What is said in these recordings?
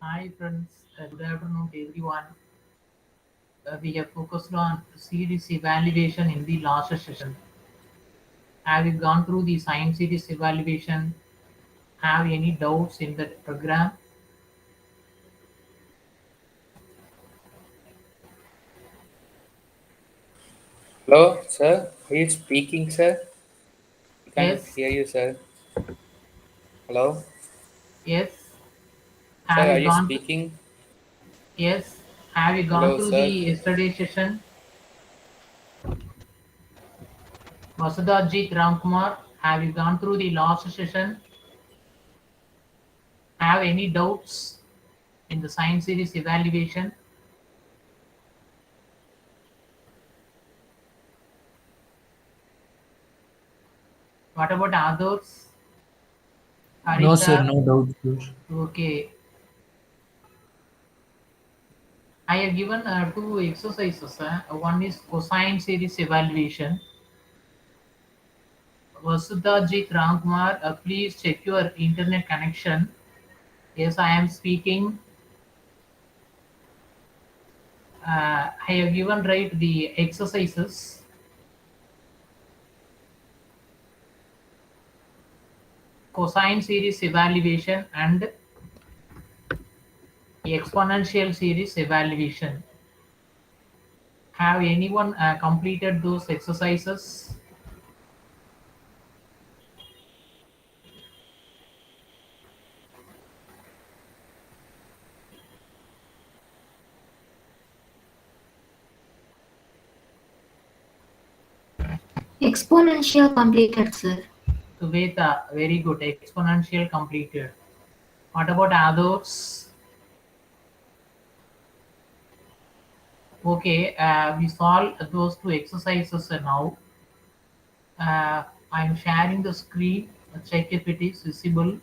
Hi friends, good afternoon to everyone. We have focused on series evaluation in the last session. Have you gone through the science series evaluation? Have any doubts in the program? Hello, sir. Are you speaking, sir? I can't Yes, hear you, sir. Hello, yes. sir. Have Are you you gone? speaking? Yes. Have you gone Hello, through the sir. yesterday session? Vasudhajit Ramkumar, have you gone through the last session? Have any doubts in the science series evaluation? What about others? No, sir, Harisha? no doubt, sir. Okay. I have given two exercises. One is cosine series evaluation. Vasudhajit Ramkumar, please check your internet connection. Yes, I am speaking. I have given right the exercises. Cosine series evaluation and exponential series evaluation. Have anyone completed those exercises? Exponential completed, sir. Suveta, very good. Exponential completed. What about others? Okay, we solve those two exercises now. I'm sharing the screen. Check if it is visible.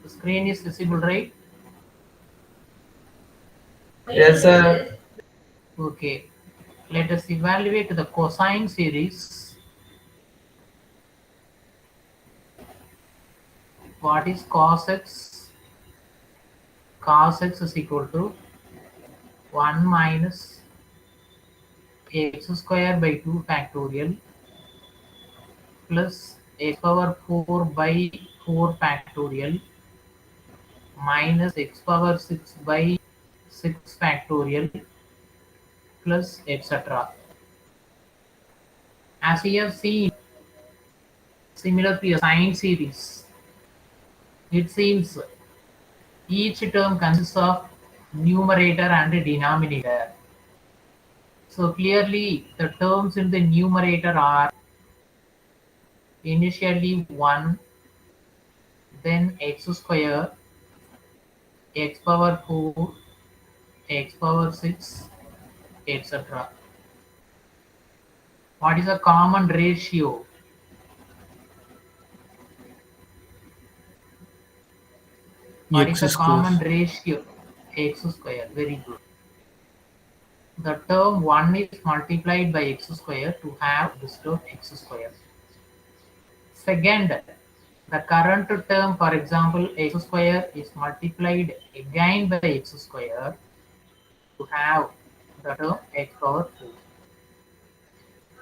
The screen is visible, right? Yes, sir. Okay. Let us evaluate the cosine series. What is cos x? Cos x is equal to 1 minus x square by 2 factorial plus x power 4 by 4 factorial minus x power 6 by 6 factorial plus etc. As we have seen, similar to a sine series, it seems each term consists of numerator and denominator. So clearly the terms in the numerator are initially 1, then x square, x power 4, x power 6, etc. What is a common ratio? What is X the square. common ratio? X square. Very good. The term 1 is multiplied by x square to have this term x square. Second, the current term, for example, x square is multiplied again by x square to have the term x power 4.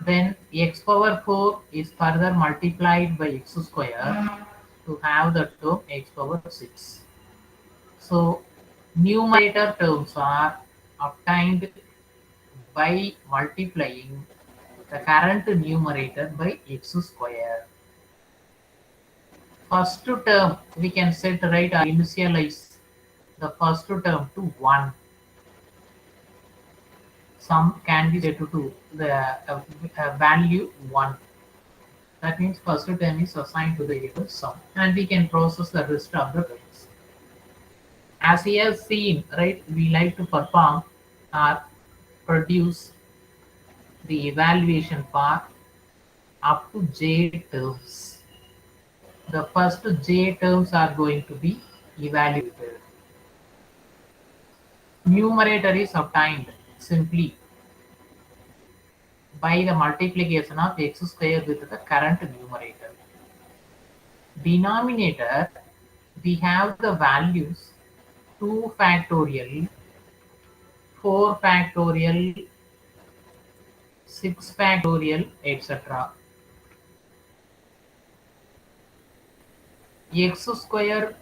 Then x power 4 is further multiplied by x square to have the term x power 6. So numerator terms are obtained by multiplying the current numerator by x square. First term we can set right or initialize the first term to 1. Sum can be set to the value 1. That means first term is assigned to the variable sum and we can process the rest of the terms. As we have seen, right, we like to perform or produce the evaluation part up to j terms. The first j terms are going to be evaluated. Numerator is obtained simply by the multiplication of x square with the current numerator. Denominator, we have the values 2 factorial, 4 factorial, 6 factorial, etc. X square,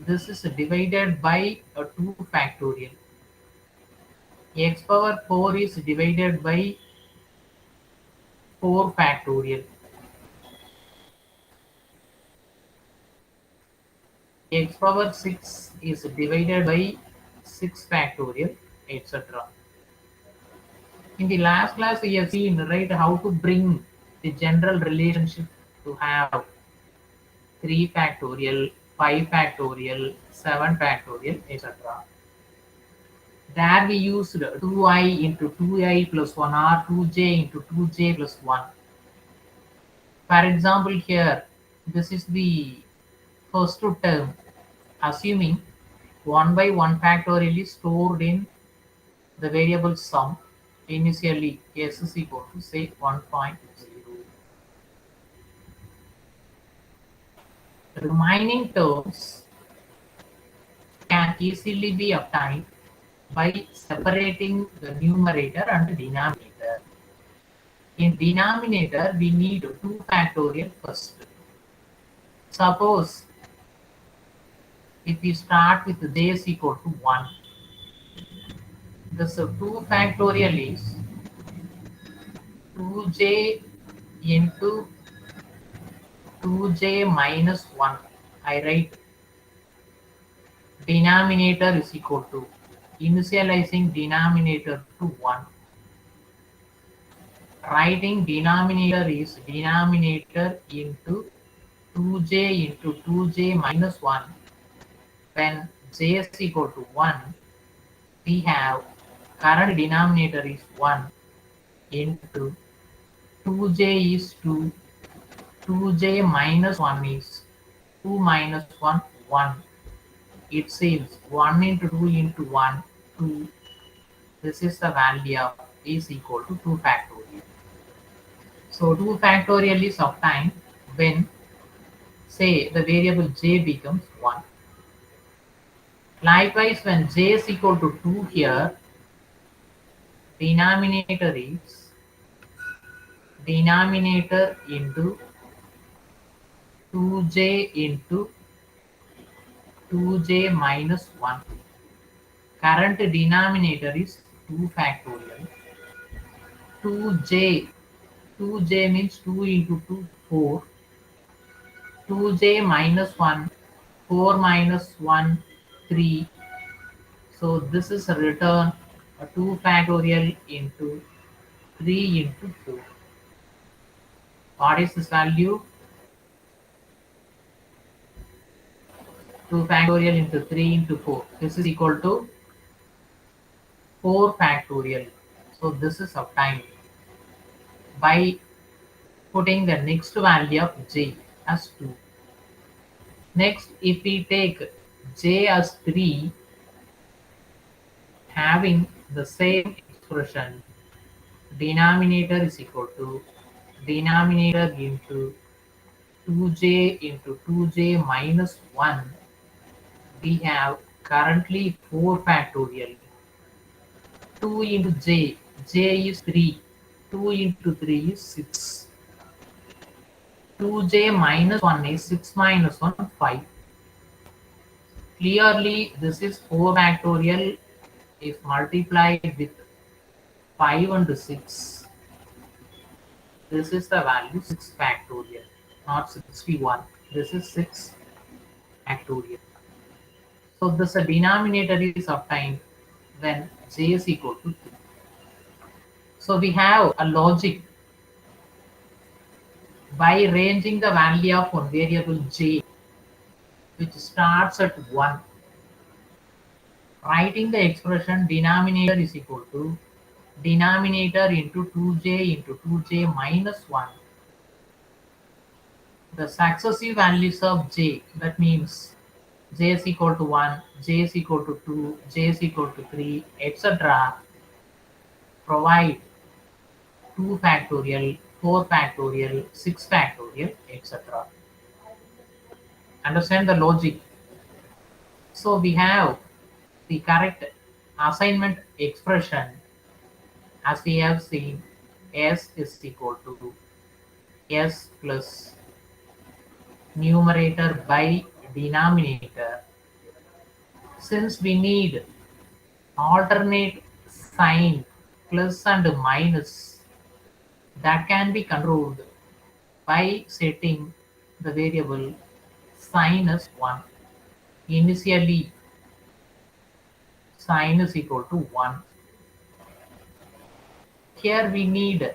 this is divided by a 2 factorial. X power 4 is divided by 4 factorial. X power 6 is divided by 6 factorial, etc. In the last class, we have seen, right, how to bring the general relationship to have 3 factorial, 5 factorial, 7 factorial, etc. There we used 2i into 2i plus 1 or 2j into 2j plus 1. For example, here, this is the first term, assuming 1 by 1 factorial is stored in the variable sum. Initially, s is equal to say 1.0. The remaining terms can easily be obtained by separating the numerator and denominator. In denominator, we need 2 factorial first. Suppose if we start with j is equal to 1, this 2 factorial is 2j into 2j minus 1. I write denominator is equal to, initializing denominator to 1. Writing denominator is denominator into 2j into 2j minus 1. When j is equal to 1, we have current denominator is 1 into 2j is 2, 2j minus 1 is 2 minus 1, 1. It saves 1 into 2 into 1, 2. This is the value of is equal to 2 factorial. So 2 factorial is obtained when, say, the variable j becomes 1. Likewise, when j is equal to 2 here, denominator is denominator into 2j into 2j minus 1. Current denominator is 2 factorial. 2j means 2 into 2, 4. 2j minus 1, 4 minus 1, 3. So this is a return 2 factorial into 3 into 4. What is this value? 2 factorial into 3 into 4. This is equal to 4 factorial. So this is obtained by putting the next value of j as 2. Next, if we take j as 3, having the same expression, denominator is equal to denominator into 2j into 2j minus 1. We have currently 4 factorial. 2 into j is 3. 2 into 3 is 6. 2j minus 1 is 6 minus 1, 5. Clearly, this is 4 factorial if multiplied with 5 and 6. This is the value 6 factorial, not 61. This is 6 factorial. So this denominator is obtained when j is equal to 2. So we have a logic by ranging the value of one variable j, which starts at 1. Writing the expression denominator is equal to denominator into 2j into 2j minus 1. The successive values of j, that means j is equal to 1, j is equal to 2, j is equal to 3, etc. provide 2 factorial, 4 factorial, 6 factorial, etc. Understand the logic? So we have the correct assignment expression as we have seen. S is equal to S plus numerator by denominator. Since we need alternate sign plus and minus, that can be controlled by setting the variable sin as 1. Initially sin is equal to 1. Here we need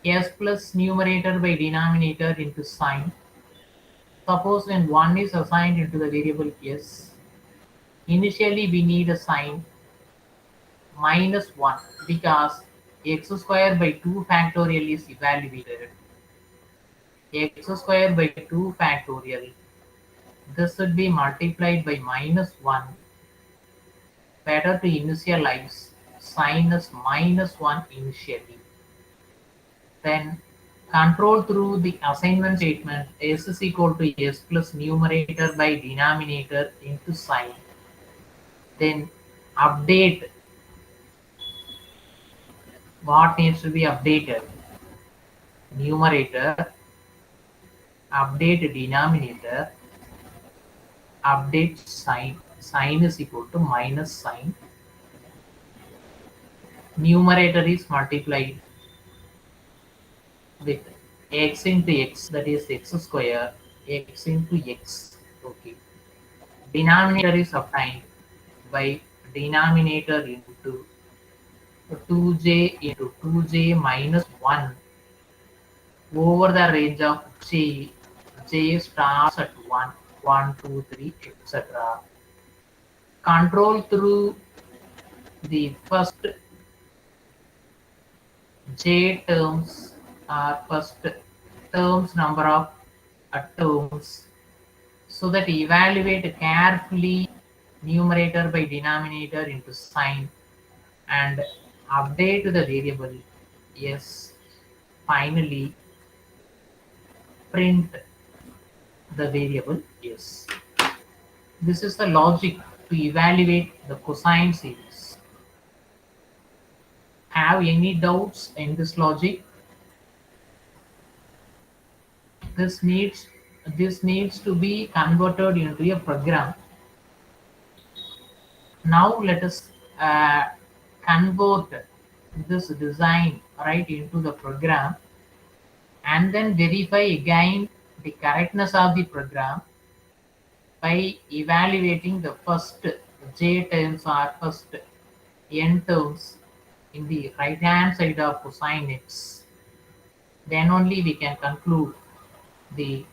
s plus numerator by denominator into sin. Suppose when 1 is assigned into the variable s, initially we need a sign minus 1 because x square by 2 factorial is evaluated. X square by 2 factorial, this should be multiplied by minus 1. Better to initialize sin as minus 1 initially. Then control through the assignment statement s is equal to s plus numerator by denominator into sin. Then update what needs to be updated. Numerator, update denominator, update sin. Sin is equal to minus sin. Numerator is multiplied with x into x, that is x square, x into x. Okay. Denominator is obtained by denominator into 2j into 2j minus 1 over the range of j. J starts at 1, 1, 2, 3, etc. Control through the first j terms are first terms number of terms, so that evaluate carefully numerator by denominator into sin and update the variable s. Finally print the variable s. This is the logic to evaluate the cosine series. Have any doubts in this logic? This needs to be converted into a program. Now let us convert this design right into the program and then verify again the correctness of the program by evaluating the first j terms or first n terms in the right hand side of cosine x. Then only we can conclude the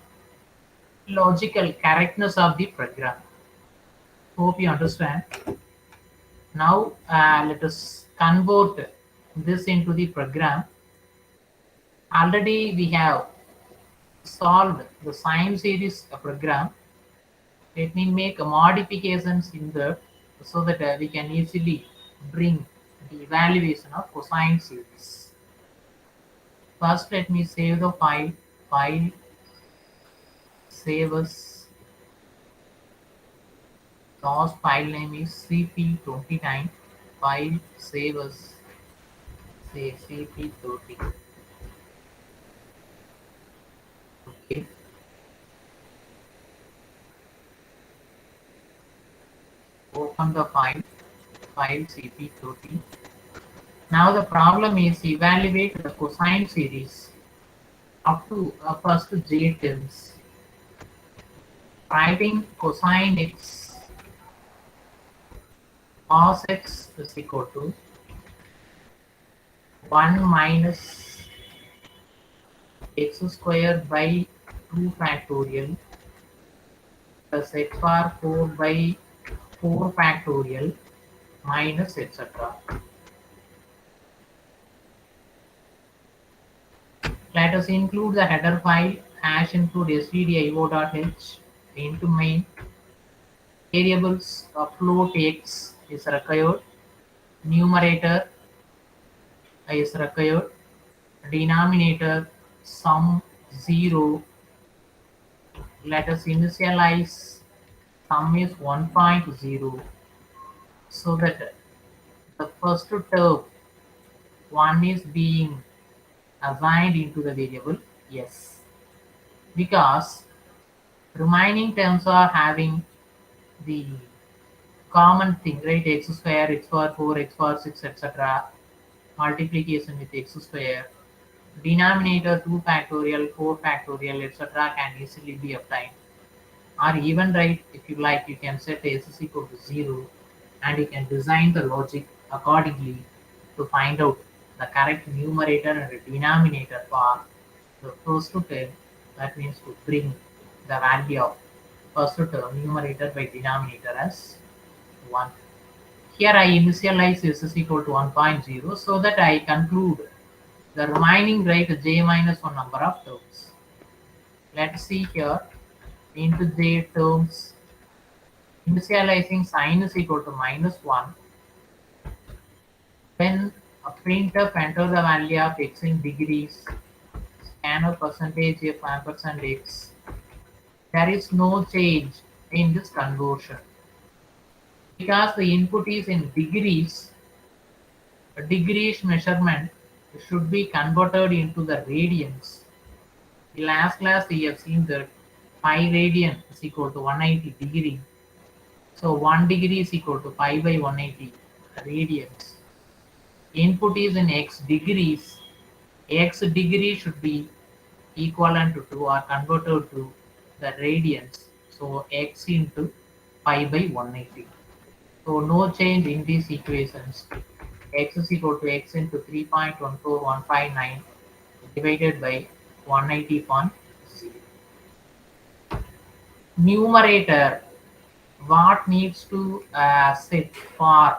logical correctness of the program. Hope you understand. Now let us convert this into the program. Already we have solved the sine series program. Let me make modifications in that so that we can easily bring the evaluation of cosine series. First let me save the file. Save as, source file name is cp29. File save as, say cp30. Okay. Open the file cp30. Now the problem is evaluate the cosine series up to first j terms. Writing cosine x cos x is equal to 1 minus x square by 2 factorial plus x bar 4 by 4 factorial minus etc. Let us include the header file hash include stdio.h into main. Variables of float x is required, numerator is required, denominator sum 0. Let us initialize sum is 1.0, so that the first term 1 is being assigned into the variable s, because remaining terms are having the common thing, right? X square, x power 4, x power 6, etc. Multiplication with x square. Denominator 2 factorial, 4 factorial, etc. can easily be obtained. Or even right, if you like, you can set s is equal to 0, and you can design the logic accordingly to find out the correct numerator and denominator for the first term. That means to bring the value of first term numerator by denominator as 1. Here I initialize s is equal to 1.0, so that I conclude the remaining right j minus 1 number of terms. Let's see here, into j terms, initializing sign is equal to -1. When a printf enters the value of x in degrees, scanner percentage f ampersand x, there is no change in this conversion. Because the input is in degrees, a degrees measurement should be converted into the radians. In last class we have seen that 5 radian is equal to 180 degree. So 1 degree is equal to pi by 180 radians. Input is in x degrees. X degree should be equivalent to or converted to the radians. So x into pi by 180. So no change in these equations. X is equal to x into 3.14159 divided by 180.0. Numerator, what needs to set for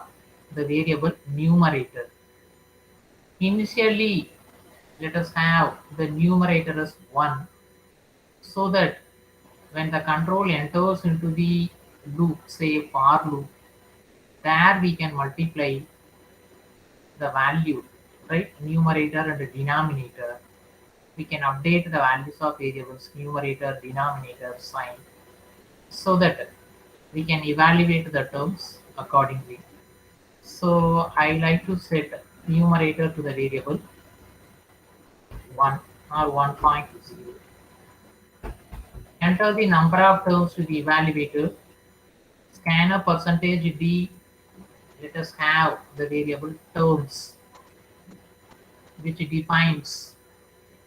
the variable numerator? Initially, let us have the numerator as 1, so that when the control enters into the loop, say for loop, there we can multiply the value, right? Numerator and the denominator. We can update the values of variables, numerator, denominator, sign, so that we can evaluate the terms accordingly. So I like to set numerator to the variable 1 or 1.0. Enter the number of terms to be evaluated. Scanner percentage d. Let us have the variable terms, which defines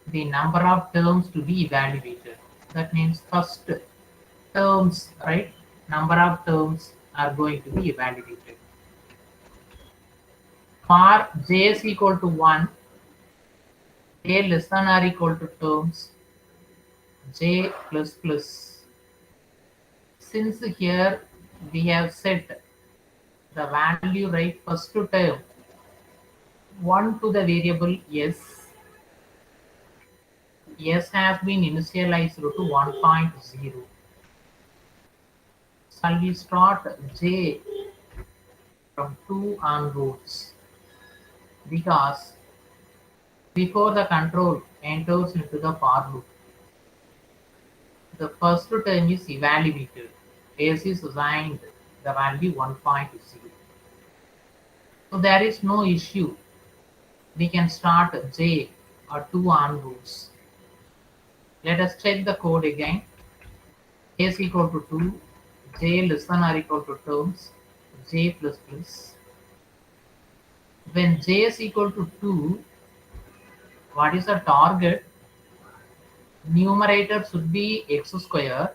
the number of terms to be evaluated. That means first terms, right? Number of terms are going to be evaluated. For j is equal to 1, j less than or equal to terms, j plus plus. Since here we have set the value, right, first term 1 to the variable s, s has been initialized to 1.0. Shall we start j from 2 onwards? Because before the control enters into the for loop, the first term is evaluated. S is assigned the value 1.0. So there is no issue. We can start j or 2 onwards. Let us check the code again. J is equal to 2, j less than or equal to terms, j plus plus. When j is equal to 2, what is the target? Numerator should be x square,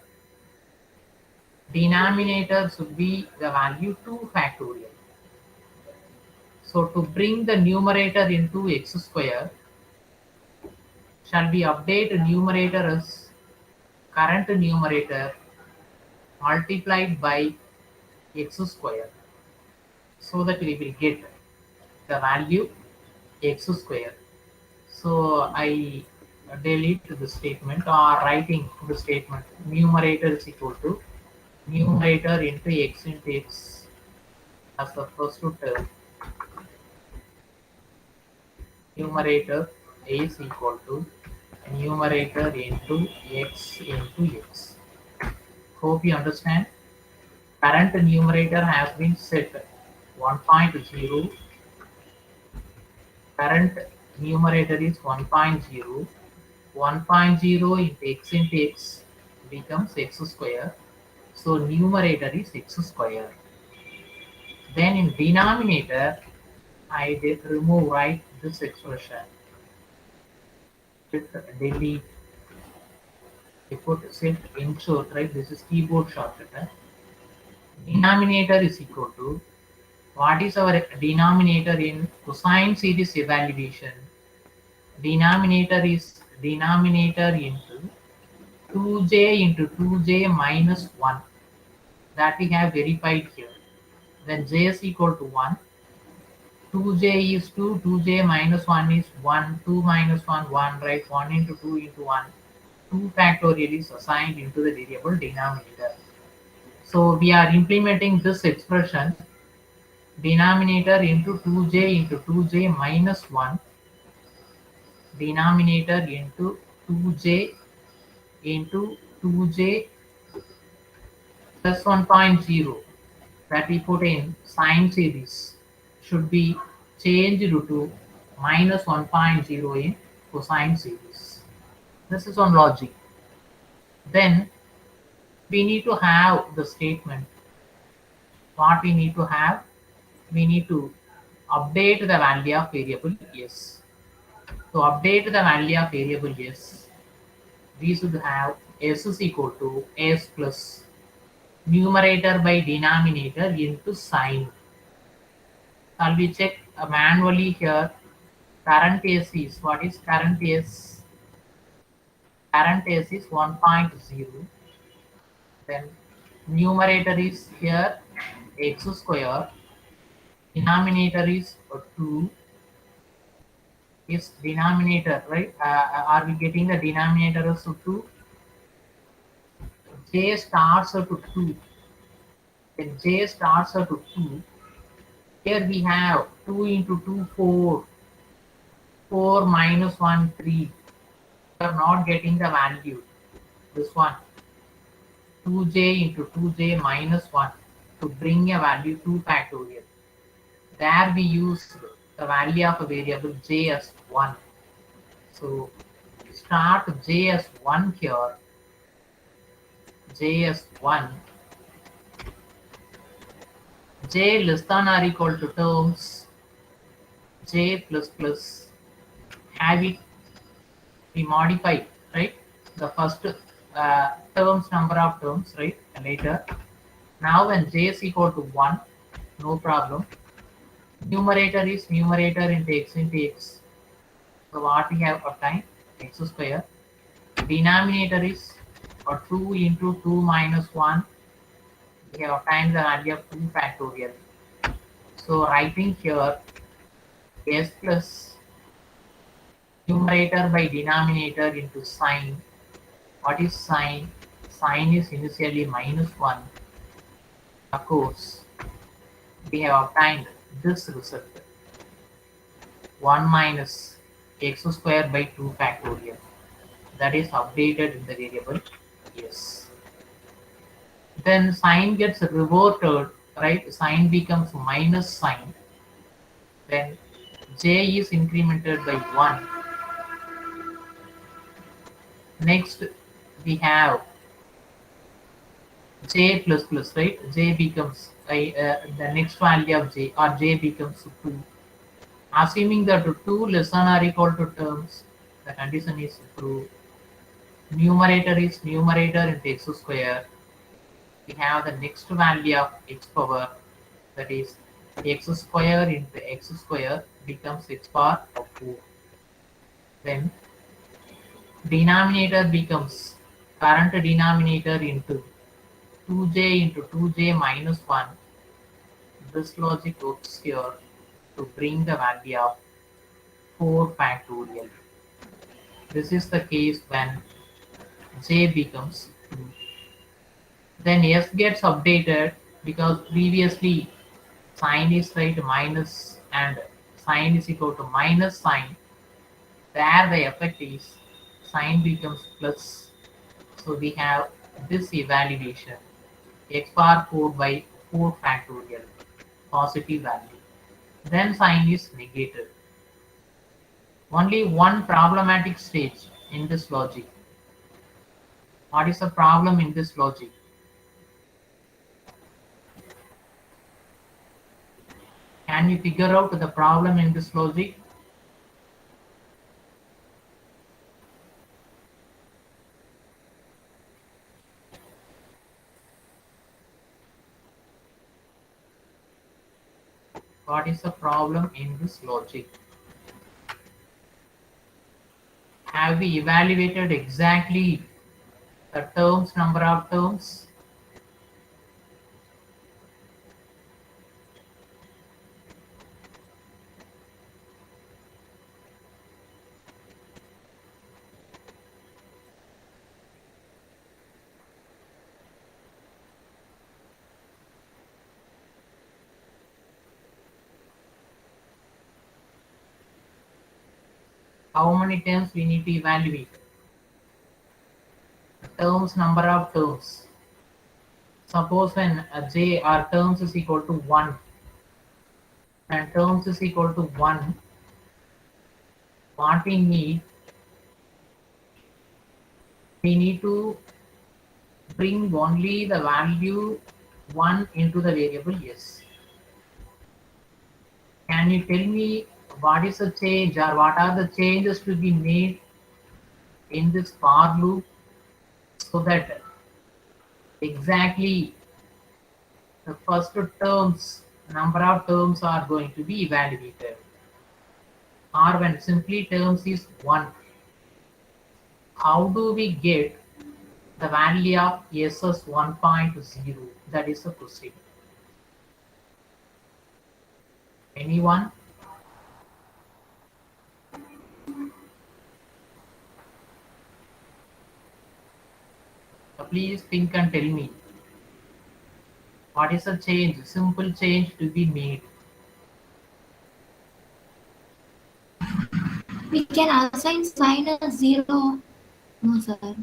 denominator should be the value 2 factorial. So to bring the numerator into x square, shall we update numerator as current numerator multiplied by x square, so that we will get the value x square. So I delete the statement, or writing the statement numerator is equal to numerator into x as the first term, numerator A is equal to numerator into x into x. Hope you understand. Current numerator has been set 1.0. Current numerator is 1.0. 1.0 into x becomes x square. So numerator is x square. Then in denominator, I did remove right this expression. Delete. I put set insert right. This is keyboard shortcut. Denominator is equal to, what is our denominator in cosine series evaluation? Denominator is denominator into 2j into 2j minus 1, that we have verified here. When j is equal to 1, 2j is 2, 2j minus 1 is 1, 2 minus 1, 1, right? 1 into 2 into 1. 2 factorial is assigned into the variable denominator. So we are implementing this expression, denominator into 2j minus 1, denominator into 2j into 2j plus 1.0, that we put in sine series should be changed to minus 1.0 in cosine series. This is on logic. Then we need to have the statement. What we need to have? We need to update the value of variable s. To update the value of variable s, we should have s is equal to s plus numerator by denominator into sine. Shall we check manually here? Current s is, what is current s? Current s is 1.0. Then numerator is here x square. Denominator is 2. Is denominator, right? Are we getting the denominator as 2? J starts at 2. When j starts at 2, here we have 2 into 2, 4. 4 minus 1, 3. We are not getting the value. This one. 2j into 2j minus 1 to bring a value 2 factorial. There we use the value of a variable j as 1. So start j as 1 here. J as 1. J less than or equal to terms. J plus plus. Have it be modified, right? The first terms, number of terms, right? Later. Now when j is equal to 1, no problem. Numerator is numerator into x. So what we have obtained? X square. Denominator is 2 into 2 minus 1. We have obtained the value of 2 factorial. So writing here s plus numerator by denominator into sine. What is sine? Sine is initially minus 1. Of course, we have obtained this result. 1 minus x square by 2 factorial. That is updated in the variable s. Then sine gets reverted, right? Sine becomes minus sine. Then j is incremented by 1. Next we have j plus plus, right? J becomes the next value of j, or j becomes 2. Assuming that 2 less than or equal to terms, the condition is true. Numerator is numerator into x square. We have the next value of x power, that is x square into x square becomes x power of 4. Then denominator becomes current denominator into 2j into 2j minus 1. This logic works here to bring the value of 4 factorial. This is the case when j becomes 2. Then s gets updated because previously sine is right minus and sine is equal to minus sine. There the effect is sign becomes plus. So we have this evaluation x bar 4 by 4 factorial positive value. Then sign is negated. Only one problematic stage in this logic. What is the problem in this logic? Can you figure out the problem in this logic? What is the problem in this logic? Have we evaluated exactly the terms, number of terms? How many terms we need to evaluate? Terms, number of terms. Suppose when j or terms is equal to 1 and terms is equal to 1, what we need to bring only the value 1 into the variable s. Can you tell me what is the change or what are the changes to be made in this for loop so that exactly the first terms, number of terms are going to be evaluated? Or when simply terms is 1, how do we get the value of s as 1.0? That is the question. Anyone? Please think and tell me. What is the change, simple change to be made? We can assign sign as 0. No, sir.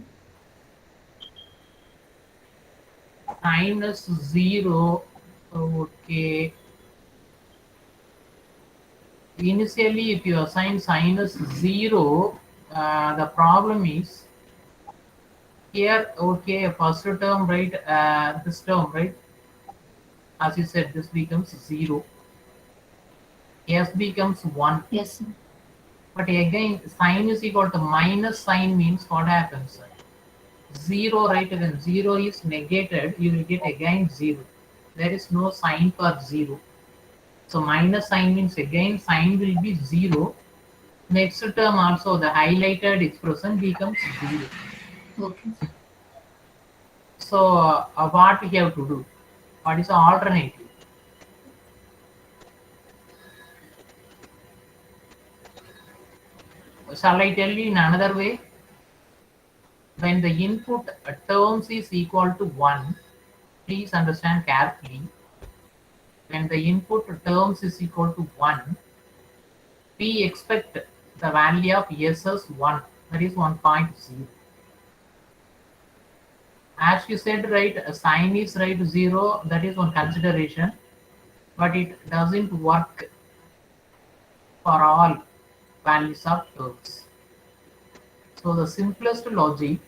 Sign is 0. Okay. Initially, if you assign sign as 0, the problem is here, okay, first term, right? This term, right? As you said, this becomes 0. S becomes 1. Yes, sir. But again, sign is equal to minus sign means what happens? 0, right? When 0 is negated, you will get again 0. There is no sign for 0. So minus sign means again sign will be 0. Next term also the highlighted expression becomes 0. Okay. So what we have to do? What is the alternative? Shall I tell you in another way? When the input terms is equal to 1, please understand carefully. When the input terms is equal to 1, we expect the value of s as 1, that is 1.0. As you said, right, a sign is right 0, that is one consideration, but it doesn't work for all values of terms. So the simplest logic,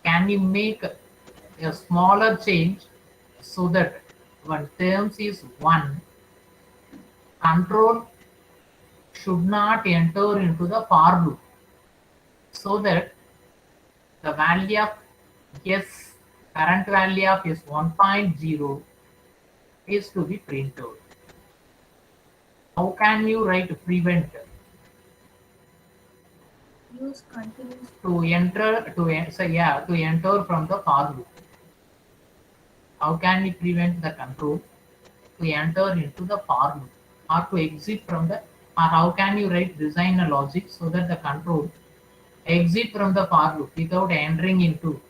can you make a smaller change so that when terms is 1, control should not enter into the for loop, so that the value of s, current value of s 1.0 is to be printed. How can you prevent Use continuous. to enter to enter from the for loop? How can we prevent the control to enter into the for loop or to exit from the, or how can you design a logic so that the control exit from the for loop without entering into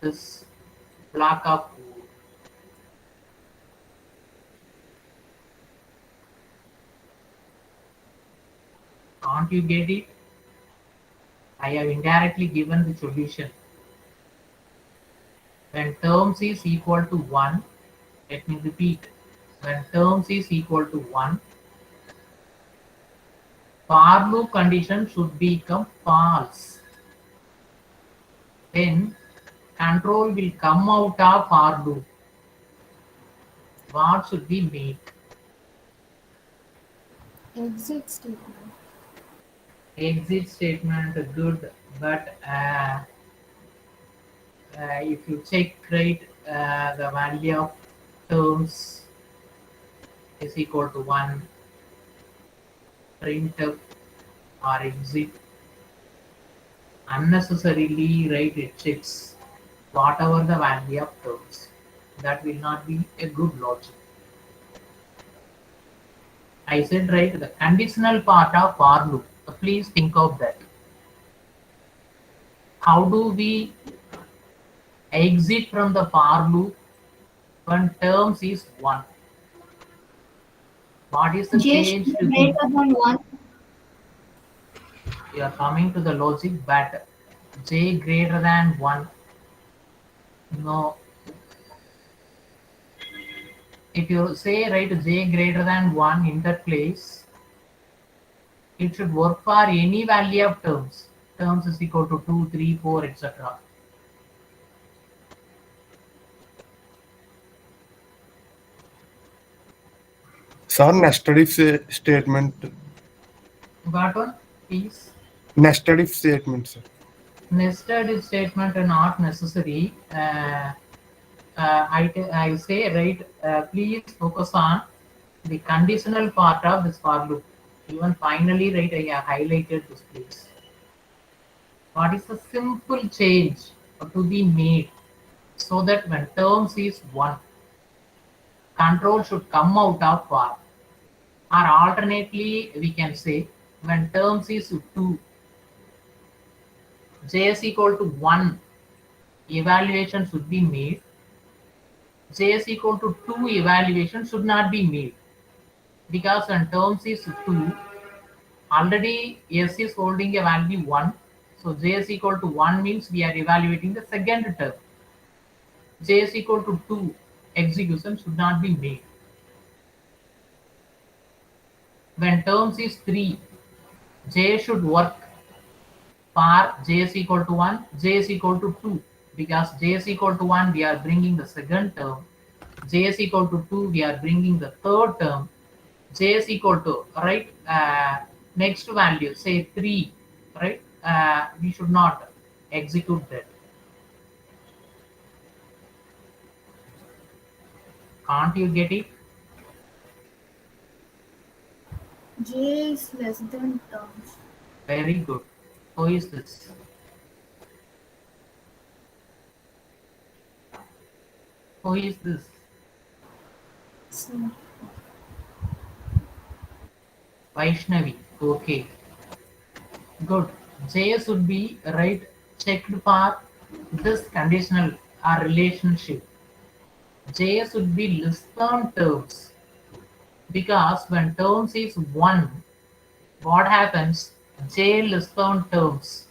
this block of code? Can't you get it? I have indirectly given the solution. When terms is equal to 1, let me repeat. When terms is equal to 1, for loop condition should become false. Then control will come out of for loop. What should be made? Exit statement. Exit statement good, but if you check right, the value of terms is equal to 1, printf or exit unnecessarily, right, it checks whatever the value of terms. That will not be a good logic. I said right, the conditional part of for loop. So please think of that. How do we exit from the for loop when terms is 1? What is the J should change be to the? greater than 1. You are coming to the logic, but j greater than 1. No. If you say right j greater than 1 in that place, it should work for any value of terms. Terms is equal to 2, 3, 4, etc. Sir, nested if statement. What one, please? Nested if statement, sir. Nested if statement are not necessary. I say right, please focus on the conditional part of this for loop. Even finally, right, I have highlighted this place. What is the simple change to be made so that when terms is 1, control should come out of for? Or alternately, we can say when terms is 2, j is equal to 1, evaluation should be made. J is equal to 2, evaluation should not be made. Because when terms is 2, already S is holding a value 1. So J is equal to 1 means we are evaluating the second term. J is equal to 2, execution should not be made. When terms is 3, J should work for J is equal to 1, J is equal to 2. Because J is equal to 1, we are bringing the second term. J is equal to 2, we are bringing the third term. J is equal to, right, next value, say 3, right, we should not execute that. Can't you get it? J is less than terms. Very good. Who is this? Who is this? So, Vaishnavi. Okay, good. J should be right checked for this conditional or relationship. J should be less than terms, because when terms is 1, what happens? J less than terms,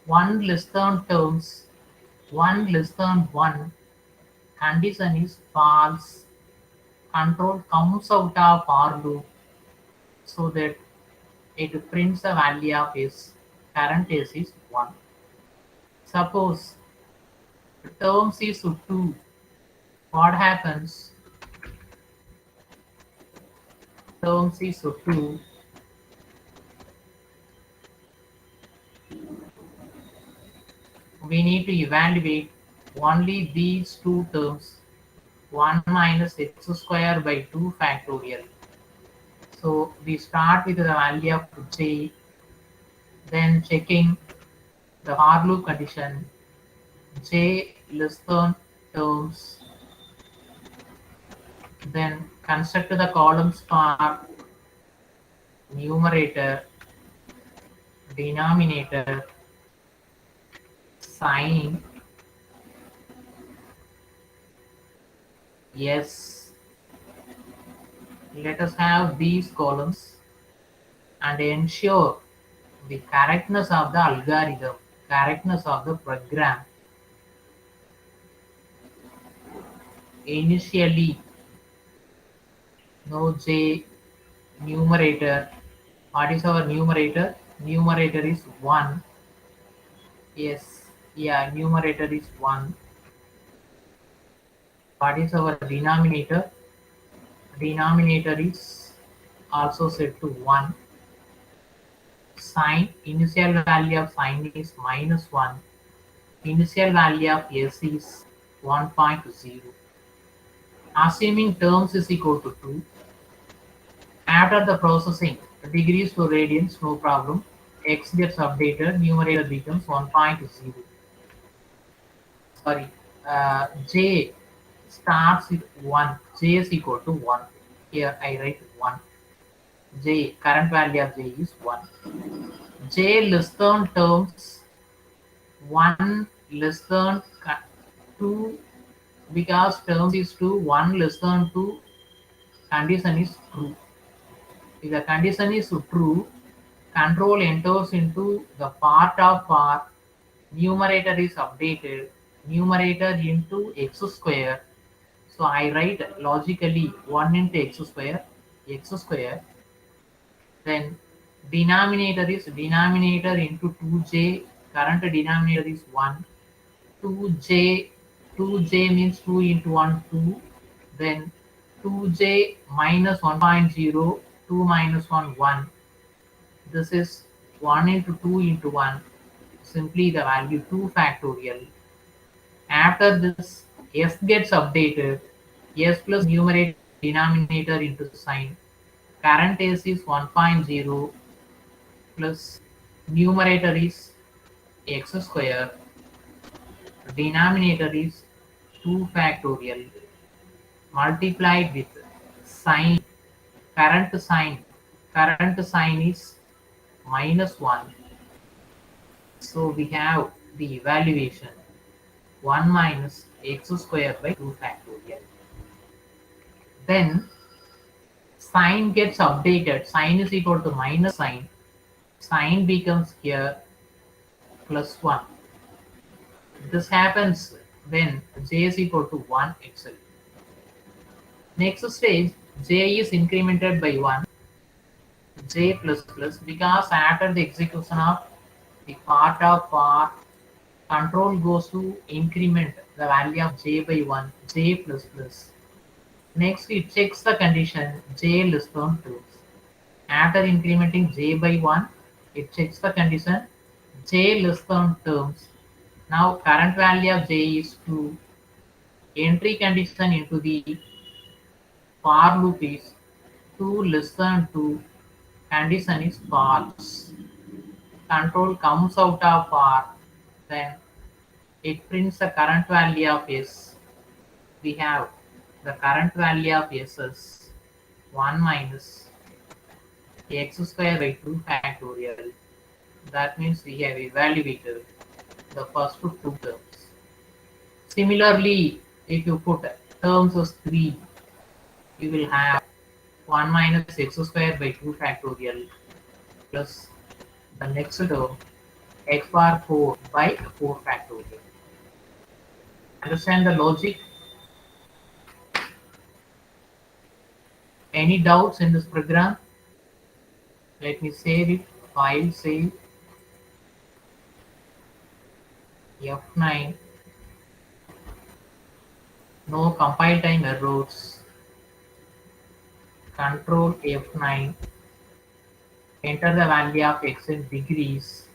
1 less than terms, 1 less than 1, condition is false. Control comes out of for loop so that it prints the value of s. Current s is 1. Suppose terms is 2, what happens? Terms is 2, we need to evaluate only these two terms, 1 minus x square by 2 factorial. So we start with the value of j, then checking the for loop condition, j less than terms, then construct the columns for numerator, denominator, sign, yes. Let us have these columns and ensure the correctness of the algorithm, correctness of the program. Initially, no j numerator. What is our numerator? Numerator is 1. Yes, yeah, numerator is 1. What is our denominator? Denominator is also set to 1. Sign, initial value of sign is -1. Initial value of s is 1.0. Assuming terms is equal to 2. After the processing, degrees to radians, no problem. X gets updated, numerator becomes 1.0. Sorry, j starts with 1. J is equal to 1. Here I write 1. J, current value of j is 1. J less than terms 1 less than 2, because terms is 2, 1 less than 2, condition is true. If the condition is true, control enters into the part of R, numerator is updated, numerator into x square. So I write logically 1 into x square, then denominator is denominator into 2j, current denominator is 1, 2j, 2j means 2 into 1, 2, then 2j minus 1.0, 2 minus 1, 1. This is 1 into 2 into 1, simply the value 2 factorial. After this, s gets updated, s plus numerator denominator into sign. Current s is 1.0 plus numerator is x square, denominator is 2 factorial multiplied with sign, current sign is -1. So we have the evaluation 1 minus x square by 2 factorial. Then sign gets updated, sign is equal to minus sign, sign becomes here +1. This happens when j is equal to 1 itself. Next stage, j is incremented by 1, j plus plus, because after the execution of the part of R, control goes to increment the value of j by 1, j plus plus. Next, it checks the condition j less than 2. After incrementing j by 1, it checks the condition j less than terms. Now current value of j is 2. Entry condition into the for loop is 2 less than 2. Condition is false. Control comes out of R, then it prints the current value of s. We have the current value of s is 1 minus x square by 2 factorial. That means we have evaluated the first two terms. Similarly, if you put terms as 3, you will have 1 minus x square by 2 factorial plus the next term x bar 4 by 4 factorial. Understand the logic? Any doubts in this program? Let me save it. File save. F9. No compile time errors. Control F9. Enter the value of x in degrees.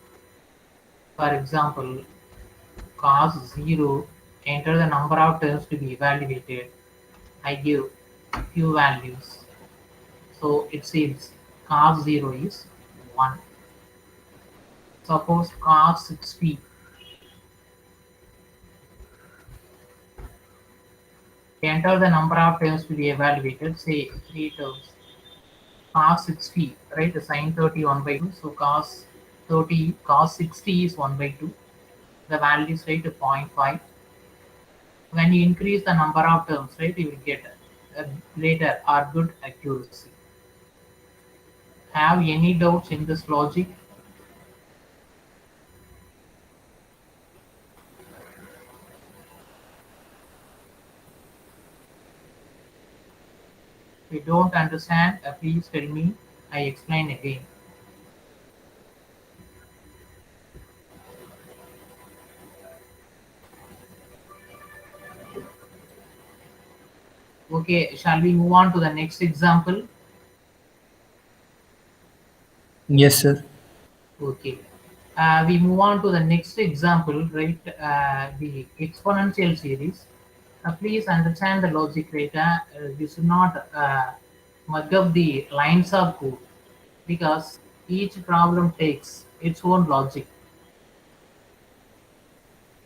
For example, cos 0. Enter the number of terms to be evaluated. I give a few values. So it says cos 0 is 1. Suppose cos 60. Enter the number of terms to be evaluated, say 3 terms. Cos 60, right? The sine 30 1 by 2. So cos 30, cos 60 is 1 by 2. The value is right 0.5. When you increase the number of terms, right, you will get a greater or good accuracy. Have any doubts in this logic? If you don't understand, please tell me. I explain again. Okay, shall we move on to the next example? Yes, sir. Okay. We move on to the next example, right? The exponential series. Please understand the logic, right? You should not mug up the lines of code because each problem takes its own logic.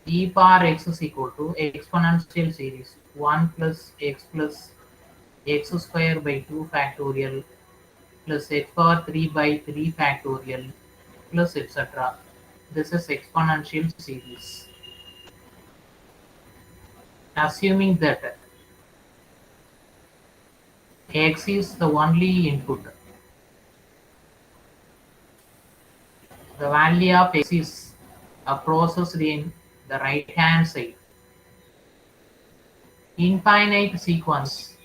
E power x is equal to exponential series 1 plus x square by 2 factorial plus x power 3 by 3 factorial plus etc. This is exponential series. Assuming that x is the only input, the value of x is processed in the right hand side. Infinite sequence.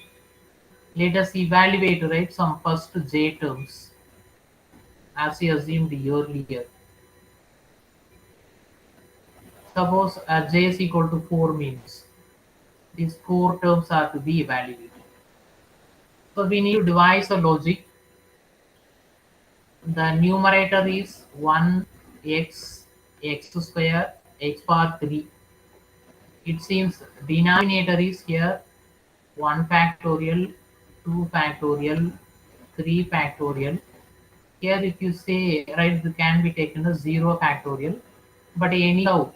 Let us evaluate, right, some first j terms as we assumed earlier. Suppose j is equal to 4 means these 4 terms are to be evaluated. So we need to devise a logic. The numerator is 1x x square x power 3. It seems denominator is here 1 factorial, 2 factorial, 3 factorial. Here if you say, right, it can be taken as 0 factorial. But anyhow,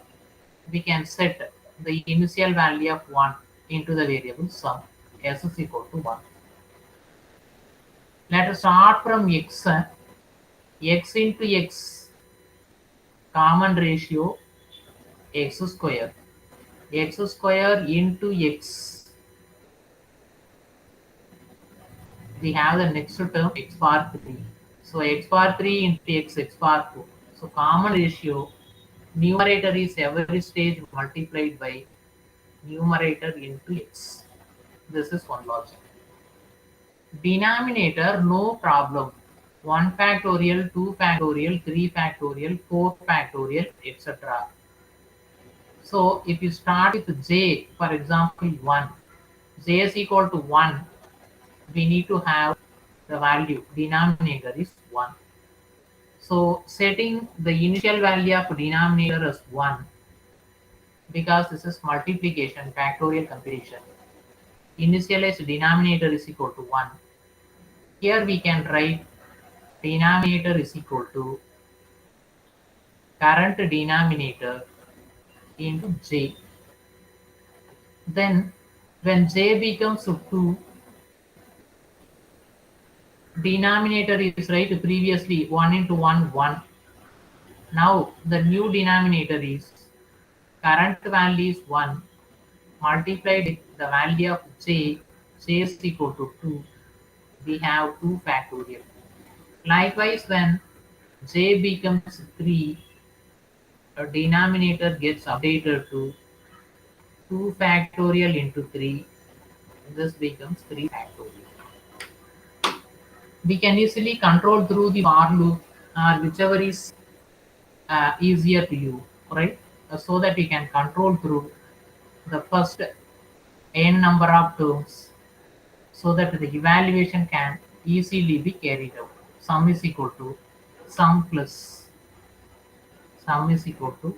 we can set the initial value of 1 into the variable sum. S is equal to 1. Let us start from x. X into x, common ratio x square. X square into x. We have the next term x power 3. So x power 3 into x power 4. So common ratio, numerator is every stage multiplied by numerator into x. This is one logic. Denominator, no problem. 1 factorial, 2 factorial, 3 factorial, 4 factorial, etc. So if you start with j, for example 1, j is equal to 1, we need to have the value, denominator is 1. So setting the initial value of denominator as 1, because this is multiplication, factorial computation. Initialized denominator is equal to 1. Here we can write denominator is equal to current denominator into j. Then when j becomes 2, denominator is, right, previously 1 into 1, 1. Now the new denominator is current value is 1 multiplied with the value of j is equal to 2. We have 2 factorial. Likewise, when j becomes 3, a denominator gets updated to 2 factorial into 3. This becomes 3 factorial. We can easily control through the for loop or whichever is easier to you, right? So that we can control through the first n number of terms so that the evaluation can easily be carried out. Sum is equal to sum plus sum is equal to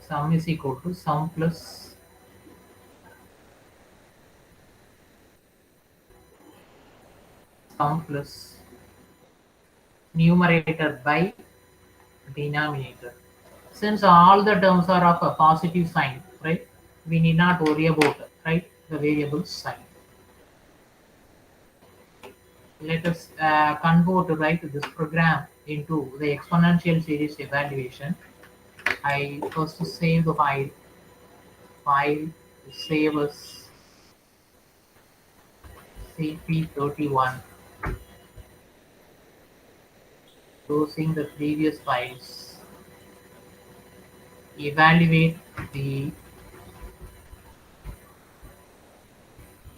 sum is equal to sum plus sum plus numerator by denominator. Since all the terms are of a positive sign, right, we need not worry about, right, the variable sign. Let us convert, right, this program into the exponential series evaluation. I first save the file save as CP31, closing the previous files, evaluate the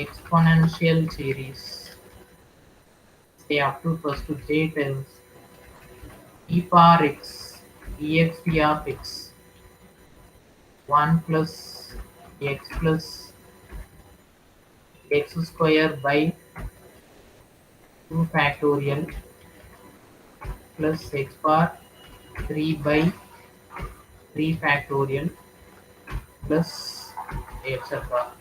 exponential series, say up to first to j terms, e power x, ext of x, 1 plus x square by 2 factorial plus x bar 3 by 3 factorial plus etc.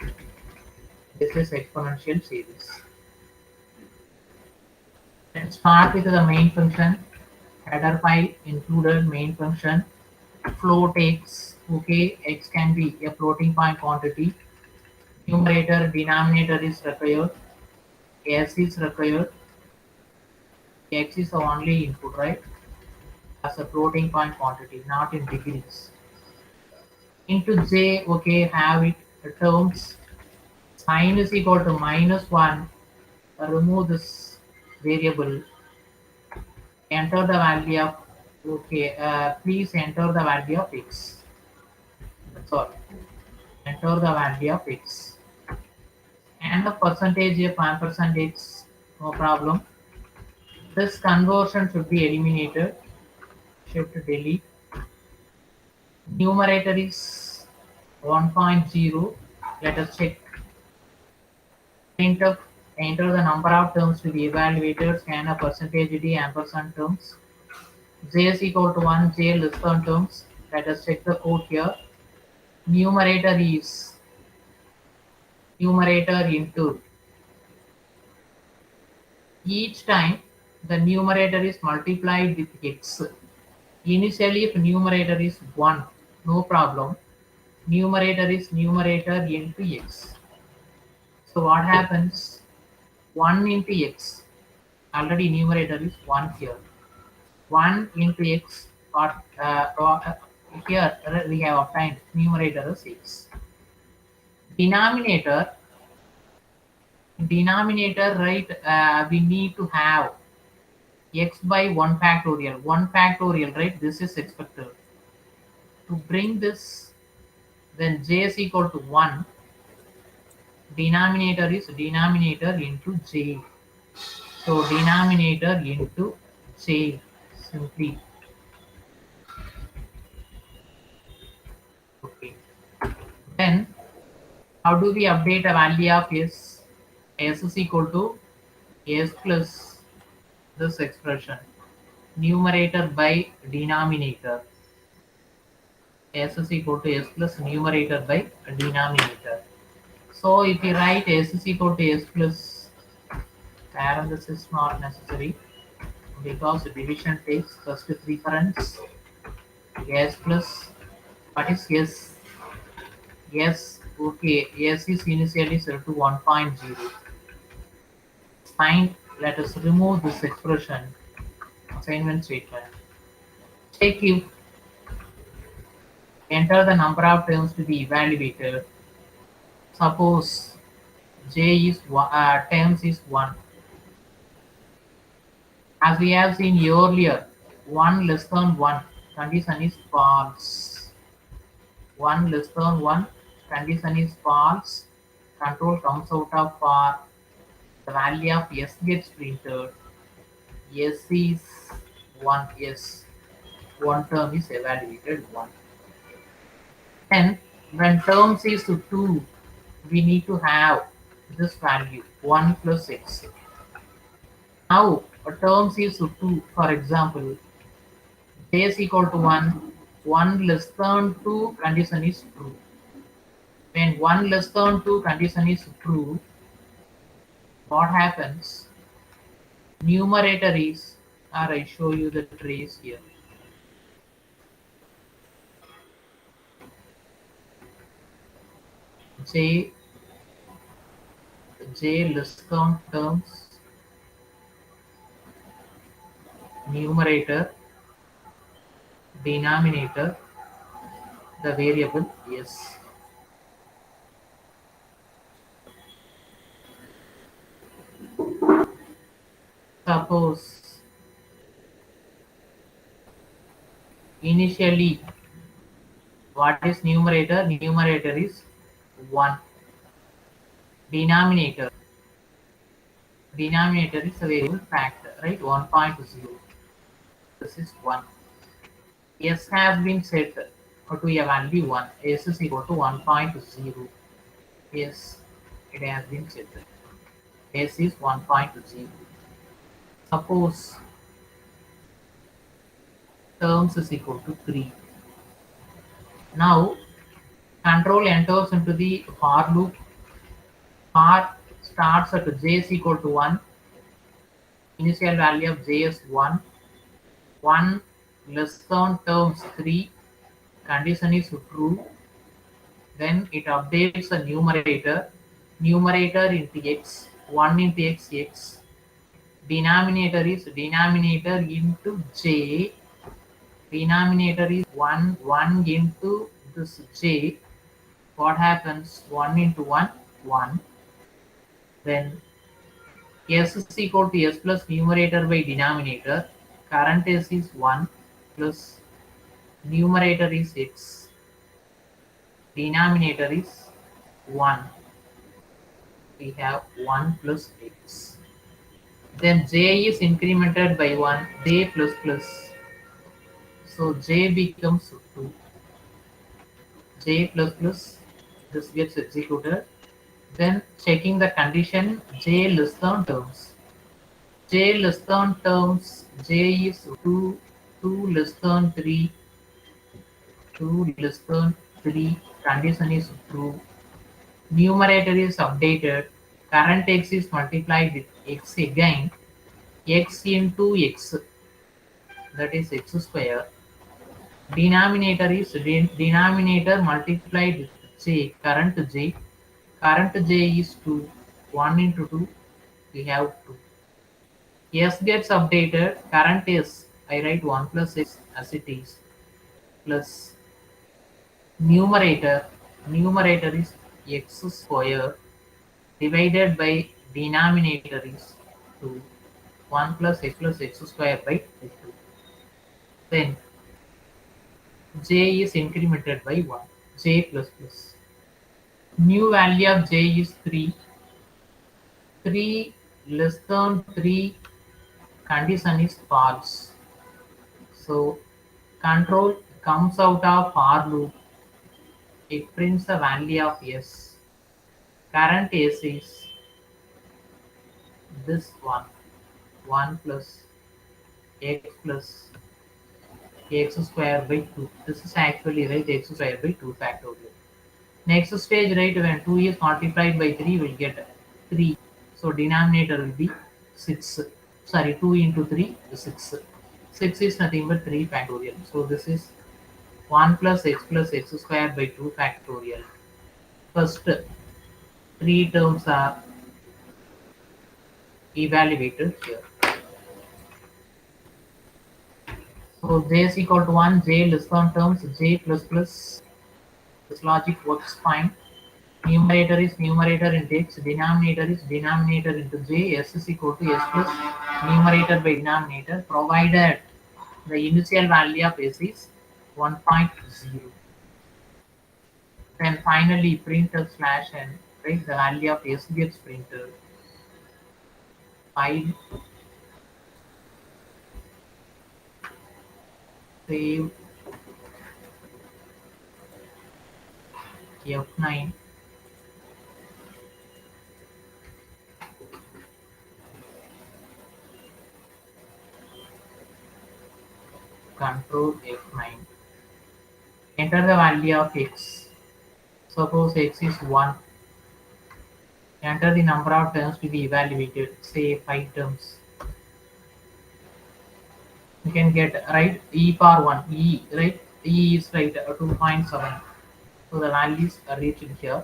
This is exponential series. Let's start with the main function. Header file included main function. Float x. Okay, x can be a floating point quantity. Numerator, denominator is required. S is required. X is the only input, right? As a floating point quantity, not in degrees. Into j, okay, have it terms. Sine is equal to -1. Remove this variable. Enter the value of, okay, please enter the value of x. That's all. Enter the value of x. And the percentage of ampersand x, no problem. This conversion should be eliminated. Shift delete. Numerator is 1.0. Let us check. Printf, enter the number of terms to be evaluated. Scan a percentage d ampersand terms. J is equal to 1, j less than terms. Let us check the code here. Numerator is numerator into each time the numerator is multiplied with x. Initially, if numerator is 1, no problem. Numerator is numerator into x. So what happens? 1 into x. Already numerator is 1 here. 1 into x, or here we have obtained numerator is x. Denominator, right, we need to have x by 1 factorial. 1 factorial, right, this is expected. To bring this, then j is equal to 1. Denominator is denominator into j. So denominator into j, simply. Okay. Then how do we update a value of s? S is equal to s plus this expression. Numerator by denominator. S is equal to s plus numerator by denominator. So if you write s is equal to s plus, parenthesis not necessary because division takes first preference. S plus, what is s? S, okay, s is initially set to 1.0. Fine, let us remove this expression. Assignment statement. Check if enter the number of terms to be evaluated. Suppose j is terms is 1. As we have seen earlier, 1 less than 1 condition is false. 1 less than 1 condition is false. Control comes out of for the value of s gets printed. S is 1, yes. One term is evaluated 1. Then when terms is 2, we need to have this value 1 plus x. Now a terms is 2, for example, j is equal to 1, 1 less than 2 condition is true. When 1 less than 2 condition is true, what happens? Numerator is, or I show you the trace here. J less than terms, numerator, denominator, the variable s. Suppose initially, what is numerator? Numerator is 1. Denominator is a variable factor, right? 1.0. This is 1. S has been set to a value 1. S is equal to 1.0. Yes, it has been set. S is 1.0. Suppose terms is equal to 3. Now control enters into the for loop. For starts at j is equal to 1. Initial value of j is 1. 1 less than terms 3. Condition is true. Then it updates the numerator. Numerator into x. 1 into x, x. Denominator is denominator into j. Denominator is 1 into this j. What happens? 1 into 1, 1. Then s is equal to s plus numerator by denominator. Current s is 1 plus numerator is x. Denominator is 1. We have 1 plus x. Then j is incremented by 1, j plus plus. So j becomes 2. J plus plus, this gets executed. Then checking the condition, j less than terms. J less than terms, j is 2, 2 less than 3, 2 less than 3, condition is true. Numerator is updated, current x is multiplied with x again, x into x, that is x square. Denominator is denominator multiplied with j, current j. Current j is 2. 1 into 2, we have 2. S gets updated, current is, I write 1 plus x as it is, plus numerator is x square divided by denominator is 2. 1 plus x square by 2. Then j is incremented by 1, j plus plus. New value of j is 3. 3 less than 3, condition is false. So control comes out of for loop. It prints the value of s. Current s is this one. 1 plus x square by 2. This is actually right, x square by 2 factorial. Next stage, right, when 2 is multiplied by 3, we'll get 3. So denominator will be 6. Sorry, 2 into 3 is 6. 6 is nothing but 3 factorial. So this is 1 plus x square by 2 factorial. First 3 terms are evaluated here. So j is equal to 1, j less than terms, j plus plus. This logic works fine. Numerator is numerator into x, denominator is denominator into j, s is equal to s plus numerator by denominator, provided the initial value of s is 1.0. Then finally printf slash n, right, the value of s gets printed. File, save, F9. Control F9. Enter the value of x. Suppose x is 1. Enter the number of terms to be evaluated, say 5 terms. You can get, right, e power 1, e, right, e is right 2.7. So the values are reached here.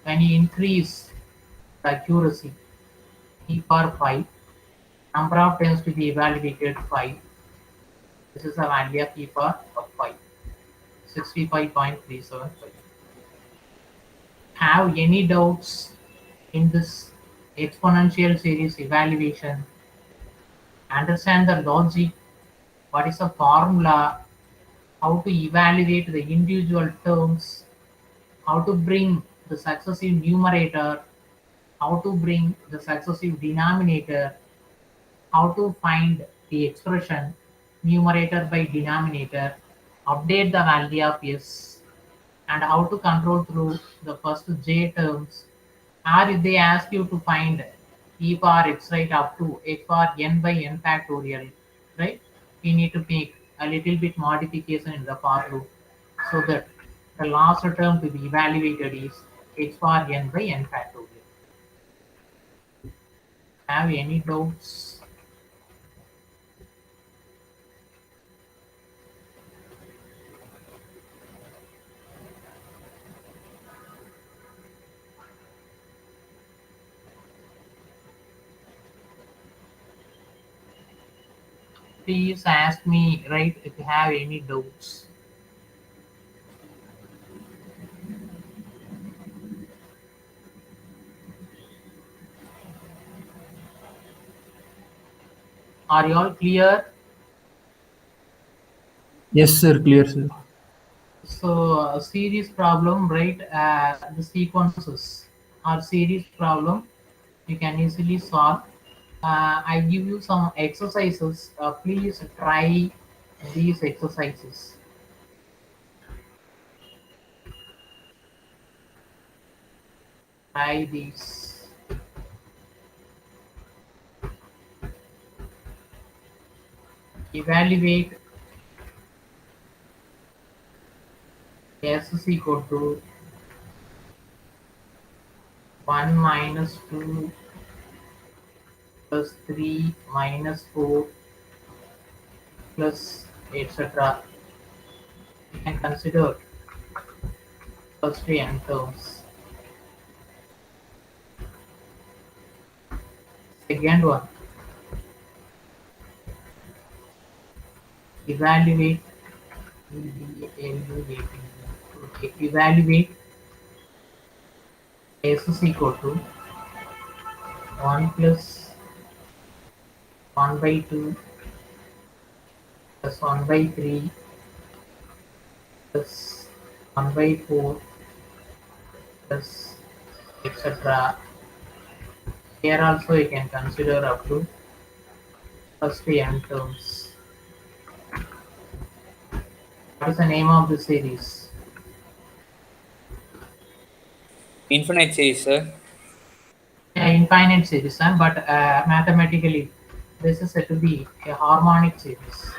When you increase the accuracy, e power 5, number of terms to be evaluated 5. This is the value of e power of 5, 65.375. Have any doubts in this exponential series evaluation? Understand the logic, what is the formula, how to evaluate the individual terms, how to bring the successive numerator, how to bring the successive denominator, how to find the expression numerator by denominator, update the value of s, and how to control through the first j terms. Or if they ask you to find e power x right up to x power n by n factorial, right? We need to make a little bit modification in the for loop so that the last term to be evaluated is x power n by n factorial. Have any doubts? Please ask me, right, if you have any doubts. Are you all clear? Yes, sir. Clear, sir. So, a series problem, right? The sequences or series problem you can easily solve. I give you some exercises. Please try these exercises. Try these. Evaluate s is equal to 1 minus 2 plus 3 minus 4 plus etc. You can consider first n terms. Second one, evaluate okay, evaluate s is equal to 1 plus 1 by 2 plus 1 by 3 plus 1 by 4 plus etc. Here also you can consider up to first n terms. What is the name of the series? Infinite series, sir. Infinite series, but mathematically this is said to be a harmonic series.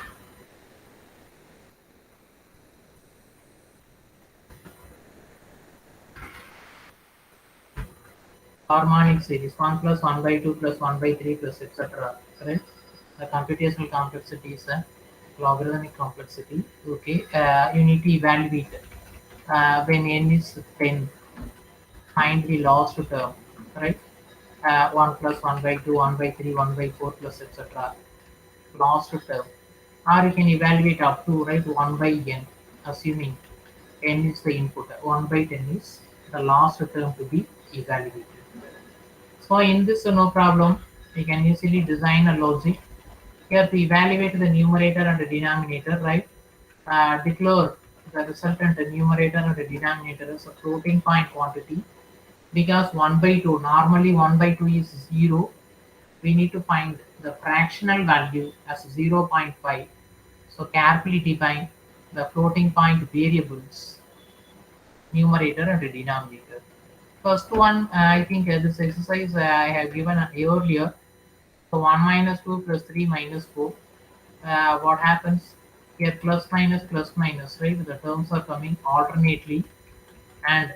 Harmonic series 1 plus 1 by 2 plus 1 by 3 plus etc. Right? The computational complexity is a logarithmic complexity. Okay, you need to evaluate when n is 10, find the last term, right? 1 plus 1 by 2, 1 by 3, 1 by 4 plus etc. Last term. Or you can evaluate up to, right, 1 by n, assuming n is the input. 1 by 10 is the last term to be evaluated. So in this, no problem, you can easily design a logic. Here to evaluate the numerator and the denominator, right? Declare the resultant numerator and the denominator as a floating point quantity, because 1 by 2, normally 1 by 2 is 0. We need to find the fractional value as 0.5. So carefully define the floating point variables, numerator and the denominator. First one, I think this exercise I have given earlier. So 1 minus 2 plus 3 minus 4. What happens here? Plus minus, right? The terms are coming alternately, and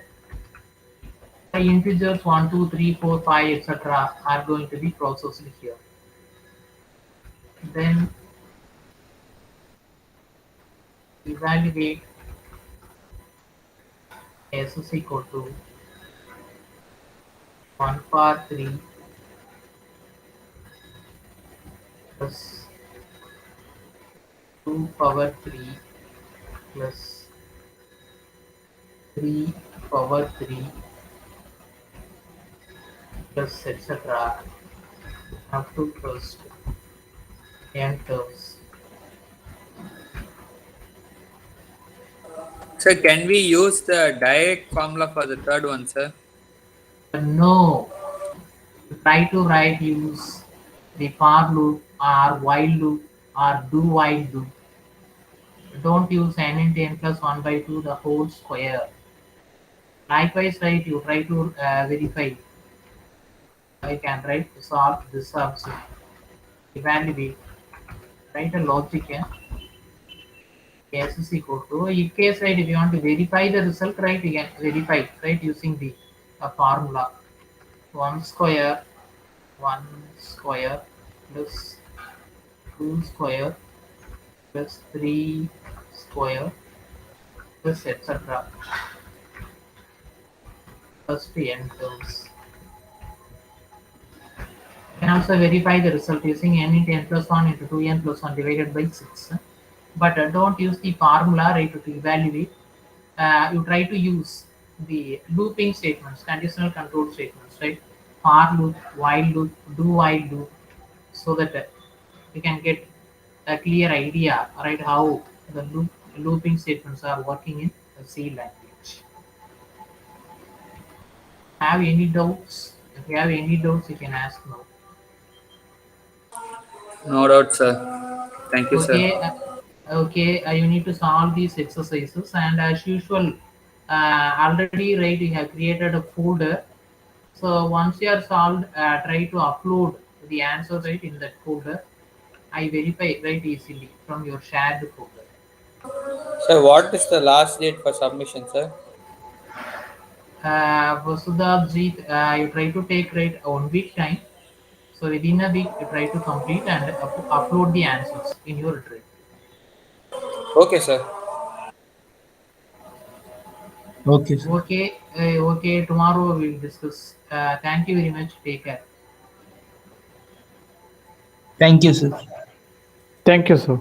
the integers 1, 2, 3, 4, 5, etc. are going to be processed here. Then evaluate s is equal to 1 power 3 plus 2 power 3 plus 3 power 3 plus etc. up to first n terms. Sir, can we use the direct formula for the third one, sir? No, try to write use the for loop or while loop or do while loop. Don't use n into n plus 1 by 2 the whole square. Likewise, right, you try to verify. I can write solve this also. Evaluate. Write a logic. S is equal to, in case, right, if you want to verify the result, right, you can verify, right, using the formula 1 square plus 2 square plus 3 square plus etc. plus n terms. You can also verify the result using n into n plus 1 into 2n plus 1 divided by 6. But don't use the formula, right, to evaluate. You try to use the looping statements, conditional control statements, right? For loop, while loop, do while loop, so that you can get a clear idea, right, how the looping statements are working in the C language. Have any doubts? If you have any doubts, you can ask now. No doubt, sir. Thank you, Okay, sir. you need to solve these exercises, and as usual, already, right, you have created a folder. So once you are solved, try to upload the answer, right, in that folder. I verify, right, easily from your shared folder. Sir, what is the last date for submission, sir? Vasudhabjit, you try to take, right, 1 week time. So within a week, you try to complete and upload the answers in your drive. Okay, sir. Okay, sir. Okay. Tomorrow we will discuss. Thank you very much. Take care. Thank you, sir. Thank you, sir.